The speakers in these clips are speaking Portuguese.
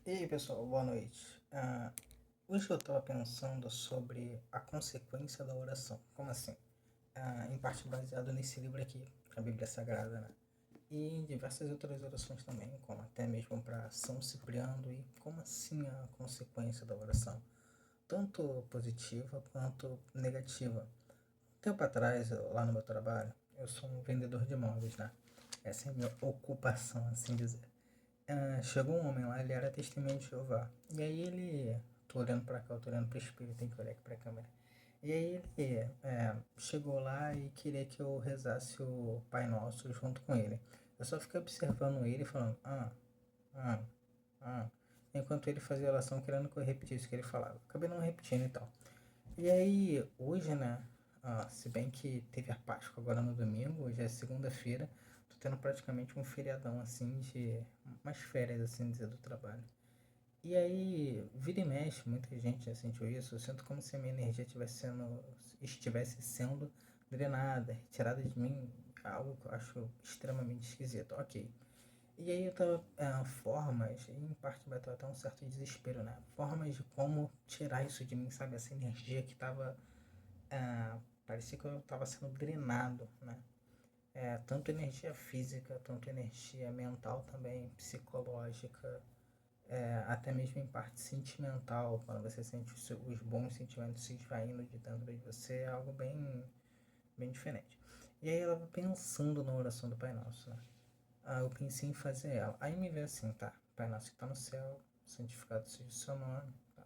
E aí, pessoal, boa noite. Hoje eu estava pensando sobre a consequência da oração. Como assim? Em parte baseado nesse livro aqui, a Bíblia Sagrada, né? E em diversas outras orações também, como até mesmo para São Cipriano. E como assim a consequência da oração? Tanto positiva quanto negativa. Tempo atrás, lá no meu trabalho, eu sou um vendedor de imóveis, né? Essa é a minha ocupação, assim dizer. Chegou um homem lá, ele era testemunho de Jeová. E aí ele. Tô olhando pra cá, eu tô olhando pro espelho, tem que olhar aqui pra câmera. E aí ele chegou lá e queria que eu rezasse o Pai Nosso junto com ele. Eu só fiquei observando ele falando, ah, ah. Enquanto ele fazia a oração querendo que eu repetisse o que ele falava. Acabei não repetindo e tal. E aí, hoje, né? Se bem que teve a Páscoa agora no domingo, hoje é segunda-feira, tô tendo praticamente um feriadão assim de. Umas férias assim dizer do trabalho. E aí, vira e mexe, muita gente já sentiu isso. Eu sinto como se a minha energia estivesse sendo drenada, retirada de mim, algo que eu acho extremamente esquisito. Ok. E aí eu tava, formas, e em parte bateu até um certo desespero, né? Formas de como tirar isso de mim, sabe? Essa energia que tava parecia que eu estava sendo drenado, né? Tanto energia física, tanto energia mental também, psicológica, até mesmo em parte sentimental, quando você sente os bons sentimentos se esvaindo de dentro de você, é algo bem, bem diferente. E aí eu estava pensando na oração do Pai Nosso, né? Eu pensei em fazer ela. Aí me veio assim, tá, Pai Nosso que está no céu, santificado seja o seu nome, tá.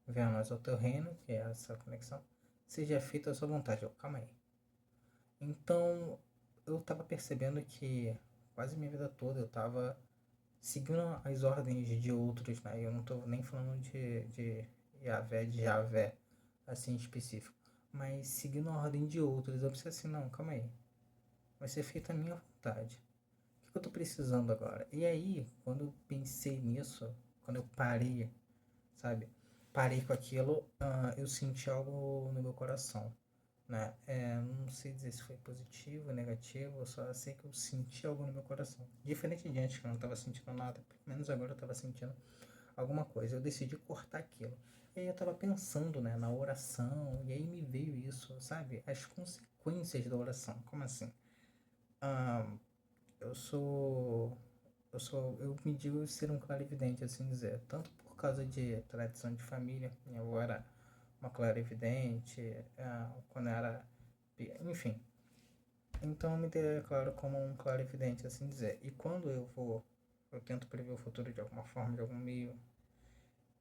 Venha a nós ao teu reino, que é essa conexão, seja feita a sua vontade. Calma aí. Então, eu tava percebendo que quase minha vida toda eu tava seguindo as ordens de outros, né? Eu não tô nem falando de Yahvé, de Javé, assim específico, mas seguindo a ordem de outros. Eu pensei assim, não, calma aí, vai ser feita a minha vontade. O que eu tô precisando agora? E aí, quando eu pensei nisso, quando eu parei, sabe? Parei com aquilo, eu senti algo no meu coração, né? Não sei dizer se foi positivo ou negativo, eu só sei que eu senti algo no meu coração. Diferente de antes, que eu não estava sentindo nada, pelo menos agora eu estava sentindo alguma coisa. Eu decidi cortar aquilo. E aí eu estava pensando, né, na oração, e aí me veio isso, sabe? As consequências da oração. Como assim? Ah, eu sou. Eu me digo ser um clarividente, assim dizer. Tanto por causa de tradição de família. Minha avó era uma clarividente, quando eu era. Enfim, então eu me declaro como um clarividente, assim dizer. E quando eu tento prever o futuro de alguma forma, de algum meio,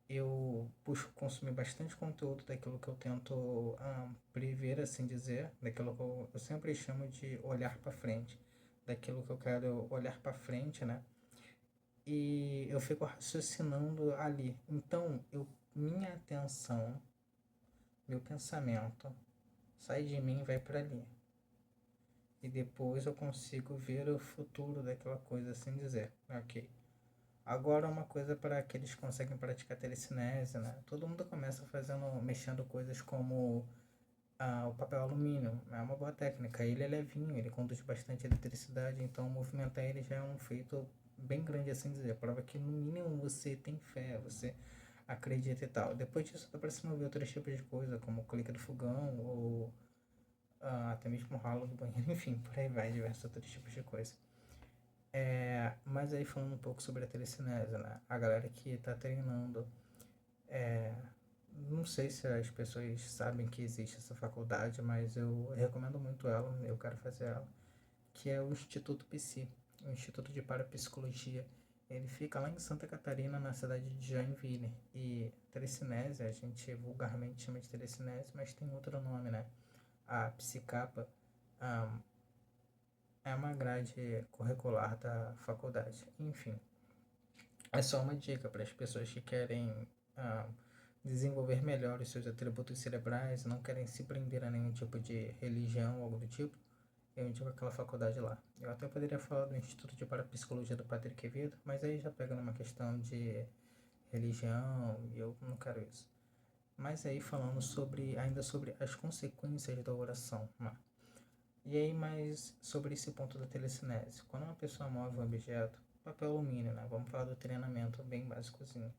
eu busco consumir bastante conteúdo daquilo que eu tento prever, assim dizer, daquilo que eu sempre chamo de olhar para frente, daquilo que eu quero olhar para frente, né? E eu fico raciocinando ali. Então, minha atenção, meu pensamento sai de mim e vai para ali. E depois eu consigo ver o futuro daquela coisa, assim dizer. Ok. Agora uma coisa para aqueles que conseguem praticar telecinese, né? Todo mundo começa mexendo coisas como o papel alumínio. É uma boa técnica. Ele é levinho, ele conduz bastante eletricidade, então movimentar ele já é um feito bem grande, assim dizer. Prova que no mínimo você tem fé, você acredita e tal. Depois disso dá para se mover outros tipos de coisa, como o clique do fogão ou até mesmo o ralo do banheiro, enfim, por aí vai, diversos outros tipos de coisa. Mas aí falando um pouco sobre a telecinese, né? A galera que tá treinando, é, não sei se as pessoas sabem que existe essa faculdade, mas eu recomendo muito ela, eu quero fazer ela, que é o Instituto PC, o Instituto de Parapsicologia. Ele fica lá em Santa Catarina, na cidade de Joinville. E telecinese, a gente vulgarmente chama de telecinese, mas tem outro nome, né? A psicapa, ah, é uma grade curricular da faculdade. Enfim, é só uma dica para as pessoas que querem ah, desenvolver melhor os seus atributos cerebrais, não querem se prender a nenhum tipo de religião ou algo do tipo. Eu indico aquela faculdade lá. Eu até poderia falar do Instituto de Parapsicologia do Padre Quevedo, mas aí já pega numa questão de religião e eu não quero isso. Mas aí falando ainda sobre as consequências da oração, né? E aí mais sobre esse ponto da telecinese. Quando uma pessoa move um objeto, papel alumínio, né? Vamos falar do treinamento bem básicozinho.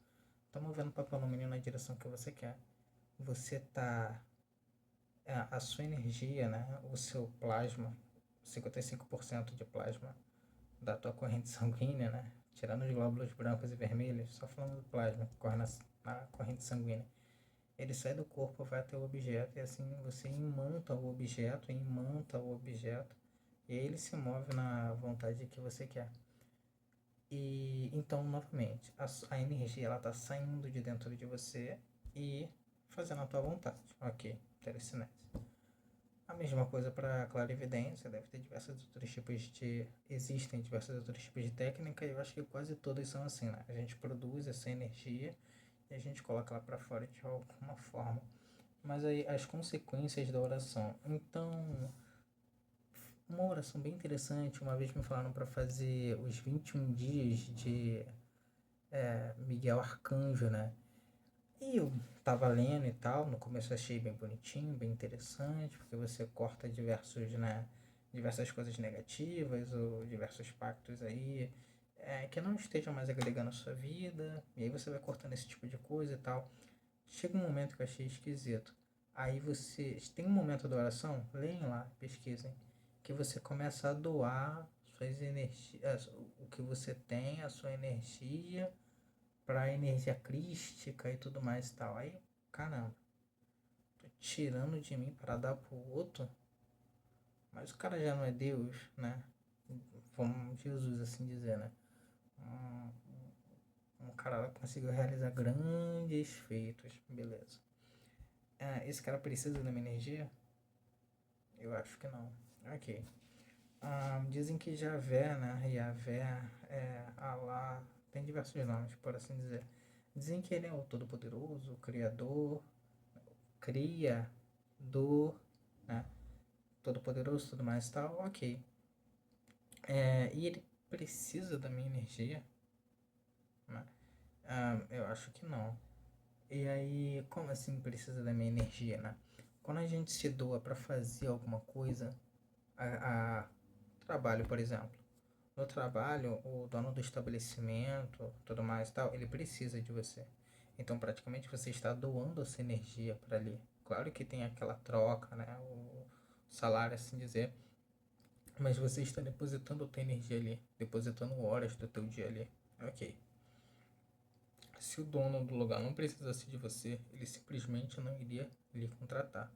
Tá movendo o papel alumínio na direção que você quer. Você tá... a sua energia, né? O seu plasma, 55% de plasma da tua corrente sanguínea, né? Tirando os glóbulos brancos e vermelhos, só falando do plasma que corre na corrente sanguínea. Ele sai do corpo, vai até o objeto e assim você imanta o objeto, e aí ele se move na vontade que você quer. E então, novamente, a energia ela tá saindo de dentro de você e fazendo a tua vontade. Ok, telecinese. A mesma coisa para clarividência, deve ter diversos outros tipos de... Existem diversos outros tipos de técnica e eu acho que quase todas são assim, né? A gente produz essa energia e a gente coloca ela para fora de alguma forma. Mas aí as consequências da oração. Então, uma oração bem interessante, uma vez me falaram para fazer os 21 dias de Miguel Arcanjo, né? E eu tava lendo e tal, no começo achei bem bonitinho, bem interessante, porque você corta diversas coisas negativas ou diversos pactos aí que não estejam mais agregando a sua vida, e aí você vai cortando esse tipo de coisa e tal. Chega um momento que eu achei esquisito. Aí você tem um momento da oração, leem lá, pesquisem, que você começa a doar suas energias, o que você tem, a sua energia, pra energia crística e tudo mais e tal. Aí, caramba, tô tirando de mim para dar pro outro, mas o cara já não é Deus, né? Vamos Jesus assim dizer, né? Um cara lá conseguiu realizar grandes feitos, beleza. Esse cara precisa da minha energia? Eu acho que não. Ok. Dizem que Javé, né? Yavé, Alá, tem diversos nomes, por assim dizer. Dizem que ele é o Todo-Poderoso, o Criador, Criador, né? Todo-Poderoso, tudo mais e tal, ok. E ele precisa da minha energia? Né? Eu acho que não. E aí, como assim precisa da minha energia, né? Quando a gente se doa para fazer alguma coisa, a trabalho, por exemplo. No trabalho, o dono do estabelecimento, tudo mais e tal, ele precisa de você. Então, praticamente, você está doando essa energia para ali. Claro que tem aquela troca, né? O salário, assim dizer. Mas você está depositando a tua energia ali. Depositando horas do teu dia ali. Ok. Se o dono do lugar não precisasse de você, ele simplesmente não iria lhe contratar.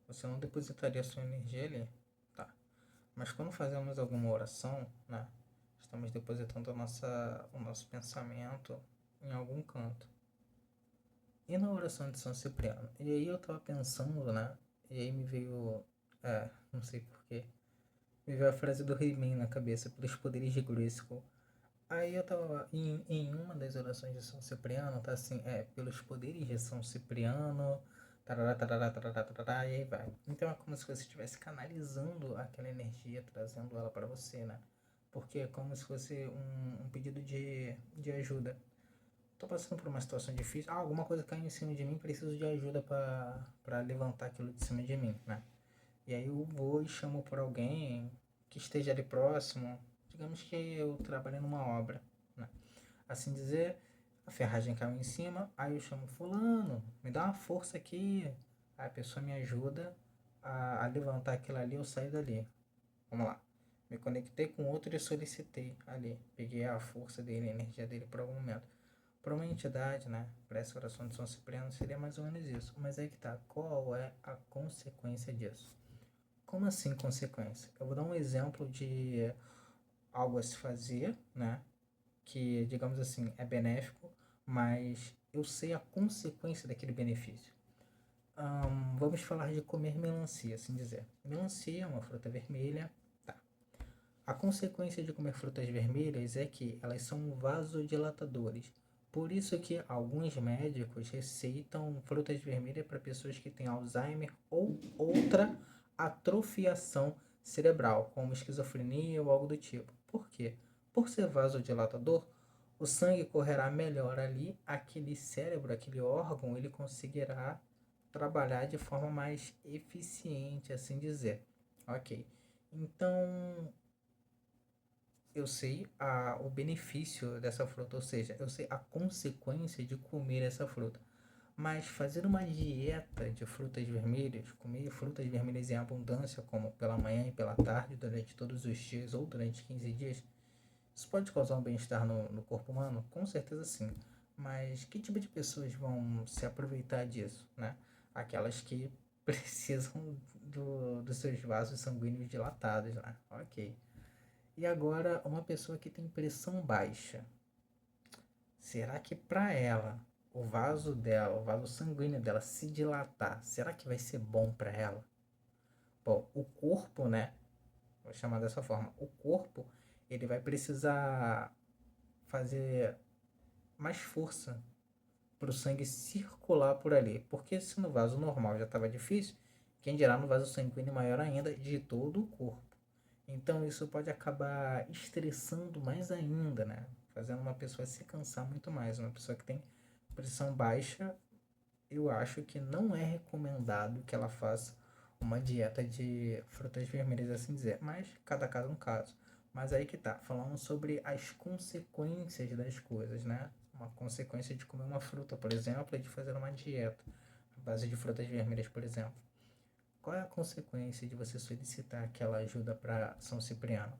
Você não depositaria a sua energia ali. Tá. Mas quando fazemos alguma oração, né? Estamos depositando o nosso pensamento em algum canto. E na oração de São Cipriano? E aí eu tava pensando, né? E aí me veio... não sei porquê. Me veio a frase do He-Man na cabeça, pelos poderes de Grayskull. Aí eu tava em uma das orações de São Cipriano, tá assim, pelos poderes de São Cipriano, tarará, tarará, tarará, tarará, e aí vai. Então é como se você estivesse canalizando aquela energia, trazendo ela para você, né? Porque é como se fosse um pedido de ajuda. Tô passando por uma situação difícil, alguma coisa caiu em cima de mim, preciso de ajuda para levantar aquilo de cima de mim, né? E aí eu vou e chamo por alguém que esteja ali próximo. Digamos que eu trabalho numa obra, né? Assim dizer, a ferragem caiu em cima, aí eu chamo fulano, me dá uma força aqui. Aí a pessoa me ajuda a levantar aquilo ali, eu saio dali. Vamos lá. Me conectei com outro e solicitei ali. Peguei a força dele, a energia dele por algum momento. Para uma entidade, né? Para essa oração de São Cipriano seria mais ou menos isso. Mas aí que tá. Qual é a consequência disso? Como assim consequência? Eu vou dar um exemplo de algo a se fazer, né? Que, digamos assim, é benéfico, mas eu sei a consequência daquele benefício. Vamos falar de comer melancia, assim dizer. Melancia é uma fruta vermelha, tá? A consequência de comer frutas vermelhas é que elas são vasodilatadores. Por isso que alguns médicos receitam frutas vermelhas para pessoas que têm Alzheimer ou outra atrofiação cerebral, como esquizofrenia ou algo do tipo. Por quê? Por ser vasodilatador, o sangue correrá melhor ali, aquele cérebro, aquele órgão, ele conseguirá trabalhar de forma mais eficiente, assim dizer. Ok. Então, eu sei o benefício dessa fruta, ou seja, eu sei a consequência de comer essa fruta. Mas fazer uma dieta de frutas vermelhas, comer frutas vermelhas em abundância, como pela manhã e pela tarde, durante todos os dias ou durante 15 dias, isso pode causar um bem-estar no corpo humano? Com certeza sim. Mas que tipo de pessoas vão se aproveitar disso, né? Aquelas que precisam dos seus vasos sanguíneos dilatados, né? Ok. E agora, uma pessoa que tem pressão baixa. Será que para ela, o vaso dela, o vaso sanguíneo dela se dilatar, será que vai ser bom para ela? Bom, o corpo, né? Vou chamar dessa forma. O corpo, ele vai precisar fazer mais força para o sangue circular por ali. Porque se no vaso normal já estava difícil, quem dirá no vaso sanguíneo maior ainda de todo o corpo. Então isso pode acabar estressando mais ainda, né? Fazendo uma pessoa se cansar muito mais. Uma pessoa que tem pressão baixa, eu acho que não é recomendado que ela faça uma dieta de frutas vermelhas, assim dizer. Mas cada caso é um caso. Mas aí que tá, falando sobre as consequências das coisas, né? Uma consequência de comer uma fruta, por exemplo, é de fazer uma dieta à base de frutas vermelhas, por exemplo. Qual é a consequência de você solicitar aquela ajuda para São Cipriano?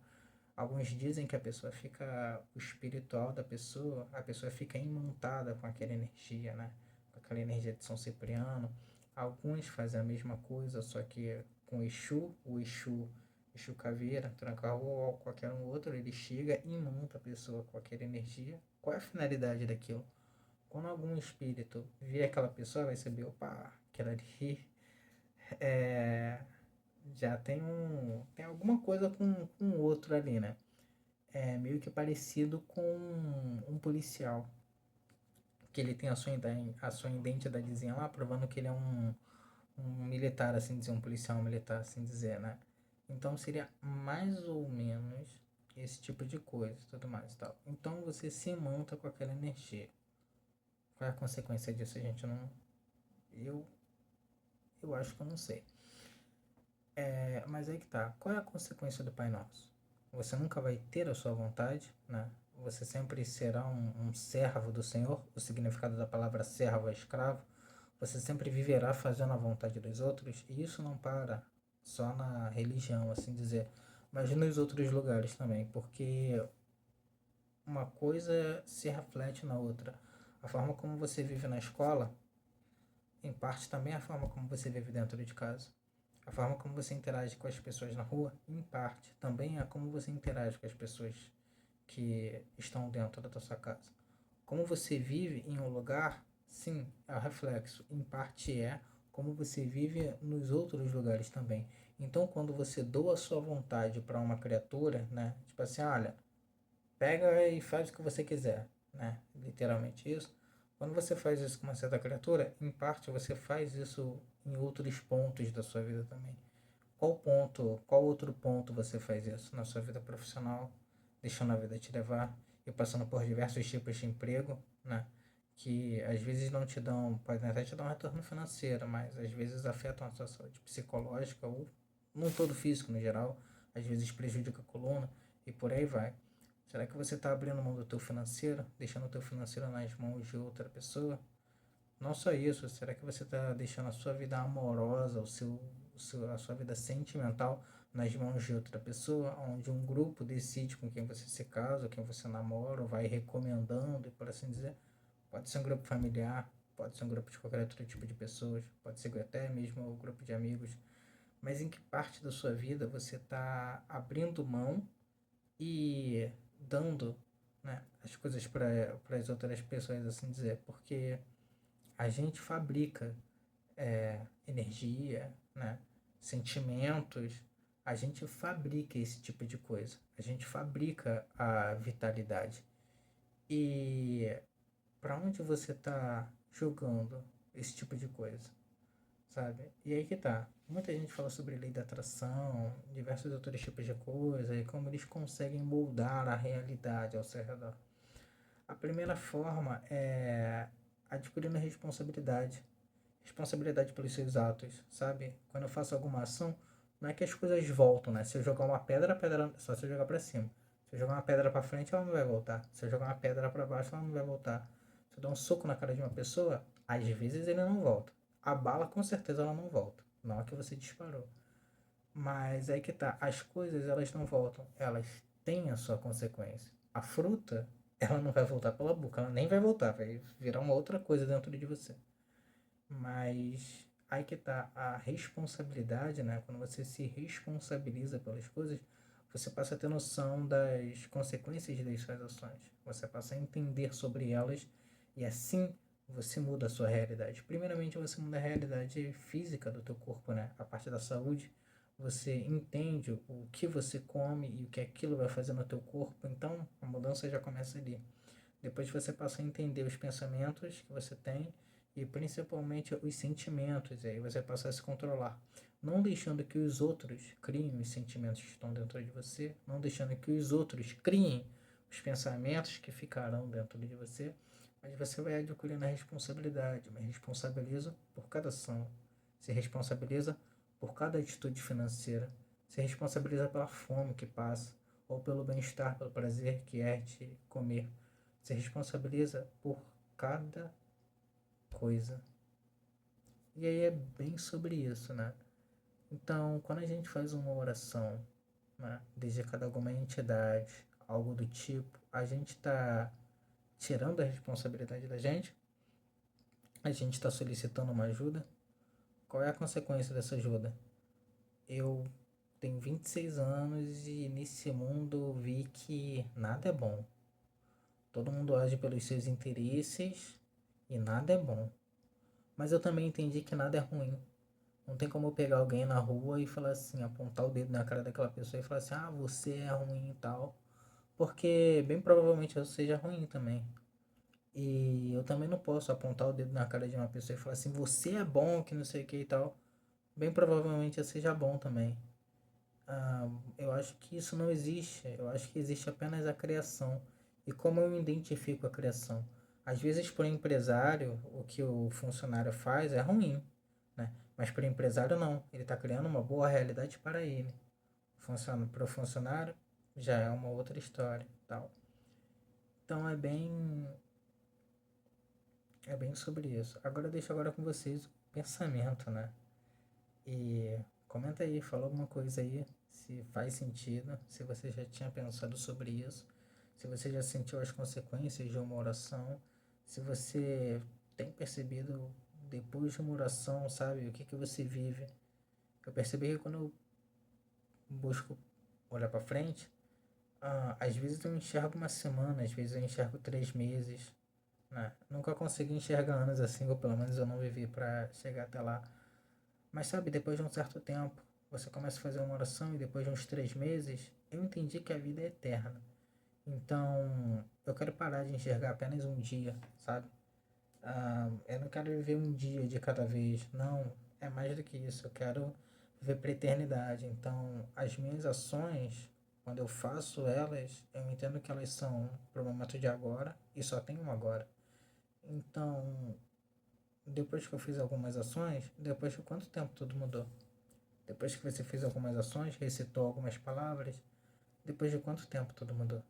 Alguns dizem que a pessoa fica, o espiritual da pessoa, a pessoa fica imantada com aquela energia, né? Com aquela energia de São Cipriano. Alguns fazem a mesma coisa, só que com o Exu Caveira, Tranca-Rua ou qualquer um outro, ele chega e imanta a pessoa com aquela energia. Qual é a finalidade daquilo? Quando algum espírito vê aquela pessoa, vai saber, opa, aquela ali é, já tem alguma coisa com o outro ali, né? É meio que parecido com um policial, que ele tem a sua identidadezinha lá, provando que ele é um militar, assim dizer, um policial militar, assim dizer, né? Então seria mais ou menos esse tipo de coisa e tudo mais e tal. Então você se monta com aquela energia. Qual é a consequência disso? A gente não. Eu, eu acho que eu não sei. Mas aí que tá. Qual é a consequência do Pai Nosso? Você nunca vai ter a sua vontade, né? Você sempre será um servo do Senhor. O significado da palavra servo é escravo. Você sempre viverá fazendo a vontade dos outros. E isso não para só na religião, assim dizer, mas nos outros lugares também, porque uma coisa se reflete na outra. A forma como você vive na escola, em parte também a forma como você vive dentro de casa. A forma como você interage com as pessoas na rua, em parte, também é como você interage com as pessoas que estão dentro da sua casa. Como você vive em um lugar, sim, é o reflexo. Em parte é como você vive nos outros lugares também. Então, quando você doa a sua vontade para uma criatura, né? Tipo assim, olha, pega e faz o que você quiser, né? Literalmente isso. Quando você faz isso com uma certa criatura, em parte você faz isso em outros pontos da sua vida também. Qual outro ponto você faz isso na sua vida profissional, deixando a vida te levar e passando por diversos tipos de emprego, né? Que às vezes não te dão, podem até te dar um retorno financeiro, mas às vezes afetam a sua saúde psicológica ou num todo físico no geral, às vezes prejudica a coluna e por aí vai. Será que você está abrindo mão do teu financeiro, deixando o teu financeiro nas mãos de outra pessoa? Não só isso, será que você está deixando a sua vida amorosa, a sua vida sentimental nas mãos de outra pessoa, onde um grupo decide com quem você se casa, quem você namora, ou vai recomendando, e por assim dizer? Pode ser um grupo familiar, pode ser um grupo de qualquer outro tipo de pessoas, pode ser até mesmo um grupo de amigos. Mas em que parte da sua vida você está abrindo mão e dando, né, as coisas para as outras pessoas, assim dizer? Porque a gente fabrica energia, né? Sentimentos, a gente fabrica esse tipo de coisa. A gente fabrica a vitalidade. E para onde você está jogando esse tipo de coisa, sabe? E aí que tá. Muita gente fala sobre lei da atração, diversos outros tipos de coisa, e como eles conseguem moldar a realidade ao seu redor. A primeira forma é adquirindo responsabilidade. Responsabilidade pelos seus atos, sabe? Quando eu faço alguma ação, não é que as coisas voltam, né? Se eu jogar uma pedra, a pedra só se eu jogar para cima. Se eu jogar uma pedra pra frente, ela não vai voltar. Se eu jogar uma pedra pra baixo, ela não vai voltar. Se eu dar um soco na cara de uma pessoa, às vezes ele não volta. A bala, com certeza, ela não volta. Não é que você disparou. Mas aí que tá. As coisas, elas não voltam. Elas têm a sua consequência. A fruta, ela não vai voltar pela boca. Ela nem vai voltar. Vai virar uma outra coisa dentro de você. Mas aí que tá a responsabilidade, né? Quando você se responsabiliza pelas coisas, você passa a ter noção das consequências das suas ações. Você passa a entender sobre elas e assim você muda a sua realidade. Primeiramente, você muda a realidade física do teu corpo, né? A parte da saúde. Você entende o que você come e o que aquilo vai fazer no teu corpo. Então, a mudança já começa ali. Depois você passa a entender os pensamentos que você tem e principalmente os sentimentos. E aí você passa a se controlar. Não deixando que os outros criem os sentimentos que estão dentro de você. Não deixando que os outros criem os pensamentos que ficarão dentro de você. Mas você vai adquirindo a responsabilidade. Me responsabiliza por cada ação. Se responsabiliza por cada atitude financeira. Se responsabiliza pela fome que passa. Ou pelo bem-estar, pelo prazer que é de comer. Se responsabiliza por cada coisa. E aí é bem sobre isso, né? Então, quando a gente faz uma oração, né, dedicada a alguma entidade, algo do tipo, a gente está tirando a responsabilidade da gente, a gente está solicitando uma ajuda. Qual é a consequência dessa ajuda? Eu tenho 26 anos e nesse mundo vi que nada é bom. Todo mundo age pelos seus interesses e nada é bom. Mas eu também entendi que nada é ruim. Não tem como eu pegar alguém na rua e falar assim, apontar o dedo na cara daquela pessoa e falar assim, ah, você é ruim e tal. Porque bem provavelmente eu seja ruim também. E eu também não posso apontar o dedo na cara de uma pessoa e falar assim, você é bom, que não sei o que e tal. Bem provavelmente eu seja bom também. Eu acho que isso não existe. Eu acho que existe apenas a criação. E como eu identifico a criação? Às vezes, para o empresário, o que o funcionário faz é ruim, né? Mas para o empresário, não. Ele está criando uma boa realidade para ele. Para o funcionário, já é uma outra história, tal. Então, é bem sobre isso. Agora, eu deixo agora com vocês o pensamento, né? E comenta aí, fala alguma coisa aí, se faz sentido, se você já tinha pensado sobre isso, se você já sentiu as consequências de uma oração, se você tem percebido depois de uma oração, sabe, o que você vive. Eu percebi que quando eu busco olhar para frente, às vezes eu enxergo uma semana, às vezes eu enxergo 3 meses, né? Nunca consegui enxergar anos assim, ou pelo menos eu não vivi para chegar até lá. Mas sabe, depois de um certo tempo, você começa a fazer uma oração e depois de uns 3 meses, eu entendi que a vida é eterna. Então, eu quero parar de enxergar apenas um dia, sabe? Eu não quero viver um dia de cada vez. Não, é mais do que isso. Eu quero viver para eternidade. Então, as minhas ações, quando eu faço elas, eu entendo que elas são para o momento de agora e só tem um agora. Então, depois que eu fiz algumas ações, depois de quanto tempo tudo mudou? Depois que você fez algumas ações, recitou algumas palavras, depois de quanto tempo tudo mudou?